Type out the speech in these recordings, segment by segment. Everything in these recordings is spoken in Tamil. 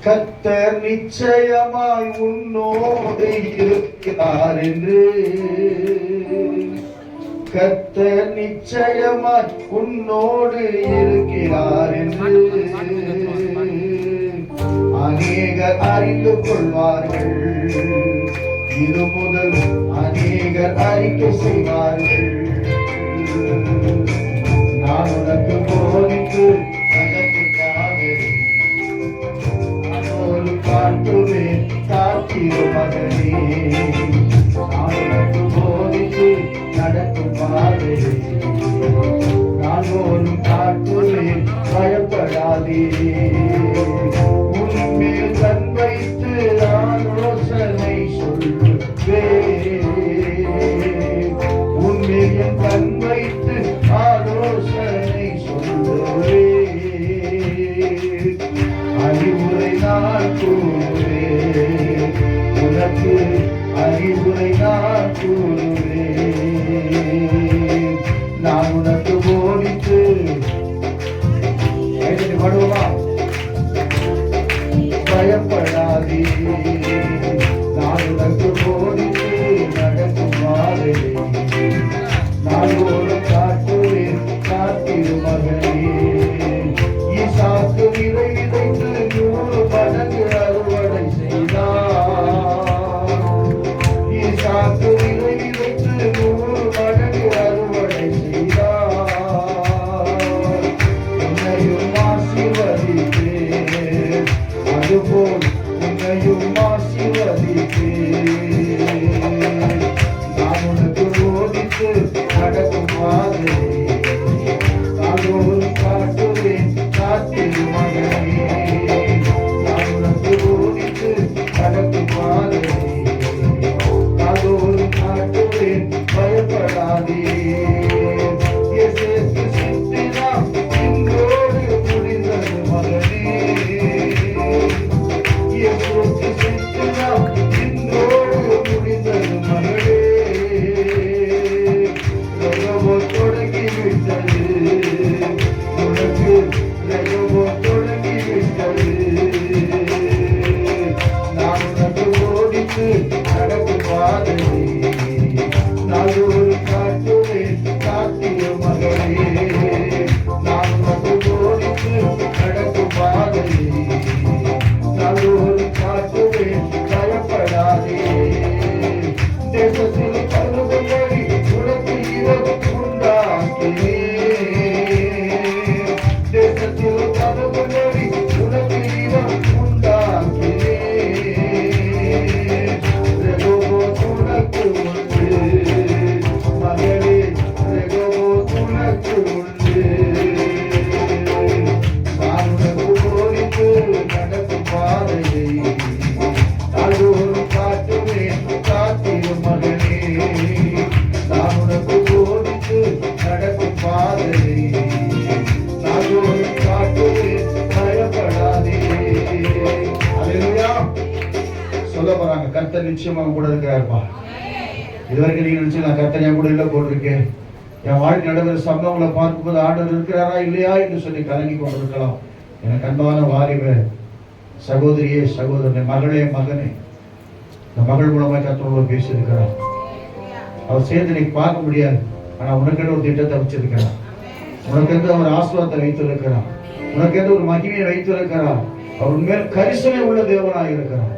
கர்த்தர் நிச்சயமாய் உன்னோடு இருக்கிறார் என்று, கர்த்தர் நிச்சயமாய் உன்னோடு இருக்கிறார் என்று அநேகர் அறிந்து கொள்வார்கள். இது முதல் அநேகர் அறிக்கை செய்வார்கள். நான் உனக்கு போதித்து நடத்துக்காக ஒரு காட்டுவேன் காத்திரு மகனே. நான் உனக்கு போதித்து நடக்கும் பாதை நான் ஒரு காட்டுவேன் பயப்படாதே. உன்மேல் கண் வைத்து ஆலோசனை சொல்லுவேன். உன்மேல் என் கண் வைத்து ஆலோசனை சொல்லுவேன். அறிவுரை நான் கூறுவேன், உனக்கு அறிவுரை நான் கூறுவேன். நான் உனக்கு போதித்து படுவா பயப்படாதே. நான் உனக்கு போதித்து நடக்கும் பாதை நான் ஒரு காட்டுவேன் காத்திரு மகனே. ஈசாக்கு விதை விதைத்து 100 மடங்கு அறுவடை செய்தார். ஈசாக்கு விதை விதைத்து 100 மடங்கு அறுவடை செய்தார். உன்னையும் ஆசீர்வதிப்பேன், அதுபோல் உன்னையும் ஆசீர்வதிப்பேன். நான் உனக்கு போதித்து நடக்கும் பாதை நான் ஒரு காட்டுவேன் காத்திரு மகனே. நான் உனக்கு போதித்து நடக்கும் பாதை நான் ஒரு காட்டுவேன் பயப்படாதே. எசேக்கு சித்தினா இன்றோடு முடிந்தது மகனே. எசேக்கு சித்தினா இன்றோடு முடிந்தது மகனே. தொடங்கிவிட்டது உனக்கு, தொடங்கிவிட்டது. நான் உனக்கு போதித்து நடக்கும் பாதை நான் ஒரு காட்டுவேன் காத்திரு மகனே. நான் உனக்கு போதித்து நடக்கும் பாதை நான் ஒரு காட்டுவேன் பயப்படாதே. தேசத்தில் பருவமொழி உனக்கு இரவு உண்டாக்கினேன். தேசத்தில் பருவமொழி உனக்கு இரவு உண்டாக்கினேன். ரெகோபோத் உனக்கு உண்டு மகளே, ரெகோபோத் உனக்கு உண்டு. நான் உனக்கு போதித்து நடக்கும் பாதையை நான் ஒரு காட்டுவேன் காத்திரு மகனே. நான் உனக்கு போதித்து நடக்கும் பாதையை நான் ஒரு காட்டுவேன் பயப்படாதே. அல்லேலூயா. சொல்ல போறாங்க, கர்த்தர் நிச்சயமா கூட இருக்கிறார்ப்பா. இதுவரைக்கும் நீங்க நினைச்சு நான் கர்த்தர் என் கூட இல்லை போட்டிருக்கேன். என் வாழ்க்கை நடுவர் சம்பவங்களை பார்க்கும்போது ஆண்டவர் இருக்கிறாரா இல்லையா என்று சொல்லி கலங்கி கொண்டிருக்கலாம். எனக்கு அன்பான வாலிப சகோதரியே சகோதரனே, மகளே மகனே, இந்த மகள் மூலமாக கர்த்தரோடு பேசியிருக்கிறார். அவர் சேர்ந்து நீ பார்க்க முடியாது, ஆனா உனக்கென்று ஒரு திட்டத்தை வச்சிருக்கிறார். உனக்கென்று அவர் ஆசீர்வாதத்தை வைத்திருக்கிறார். உனக்கென்று ஒரு மகிமையை வைத்திருக்கிறார். அவர் மேல் கரிசனை உள்ள தேவனாக இருக்கிறார்.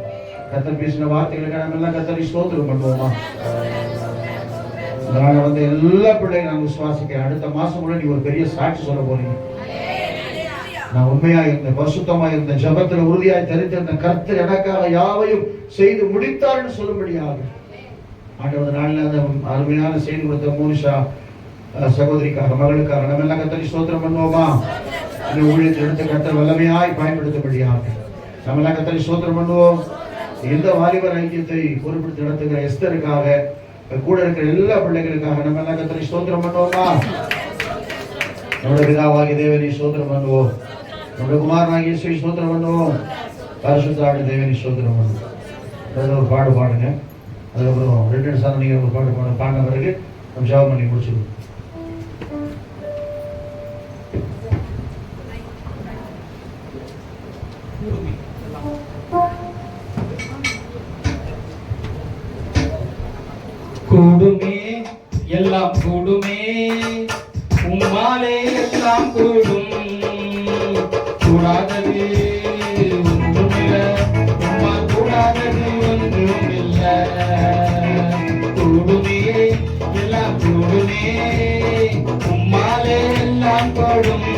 கர்த்தர் பேசின வார்த்தைகளுக்கு நம்ம எல்லாம் கர்த்தரை ஸ்தோத்திரம் பண்ணுவோமா? இதனால வந்து எல்லா பிள்ளைகளும் நான் விசுவாசிக்கிறேன். அடுத்த மாசம் கூட நீ ஒரு பெரிய சாட்சி சொல்ல போறீங்க. நான் உண்மையா இருந்த, பரிசுத்தமா இருந்த, ஜபத்துல உறுதியாய் தெரிந்திருந்த, கர்த்தர் எனக்காக யாவையும் செய்து முடித்தார்னு சொல்லும்படியாக ஆண்டவர் நாளில் அந்த அருமையான செய்தி கொடுத்த மோனிஷா சகோதரிக்காக, மகளுக்காக நம்ம எல்லாம் கர்த்தரை ஸ்தோத்திரம் பண்ணுவோமா? இந்த ஊழியத்தை எடுத்து கர்த்தர் வல்லமையாய் பயன்படுத்தும்படியாக நம்ம எல்லாம் கர்த்தரை ஸ்தோத்திரம் பண்ணுவோம். இந்த வாலிபர் ஐக்கியத்தை பொறுப்படுத்தி நடத்துகிற எஸ்தருக்காக, கூட இருக்கிற எல்லா பிள்ளைகளுக்காக நம்ம எல்லாம் கர்த்தரை ஸ்தோத்திரம் பண்ணுவோமா? நம்முடைய பிதாவாகிய தேவனை ஸ்தோத்திரம் பண்ணுவோம். நம்முடைய குமாரனாகிய இயேசுவை ஸ்தோத்திரம் பண்ணுவோம். பரிசுத்தராகிய தேவனை ஸ்தோத்திரம் பண்ணுவோம். ஒரு பாடு பாடுங்க. அதுக்கப்புறம் 2 சாதம் நீங்கள் ஒரு பாடு பாடின பிறகு நம்ம ஜெபம் பண்ணி முடிச்சுடுவோம். Hello. கூடுமே எல்லாம் கூடுமே உம்மாலே எல்லாம் கூடும் கூடாதது ஒன்றுமில்ல உம்மால் கூடாதது ஒன்றுமில்ல கூடுமே எல்லாம் கூடுமே உம்மாலே எல்லாம் கூடும்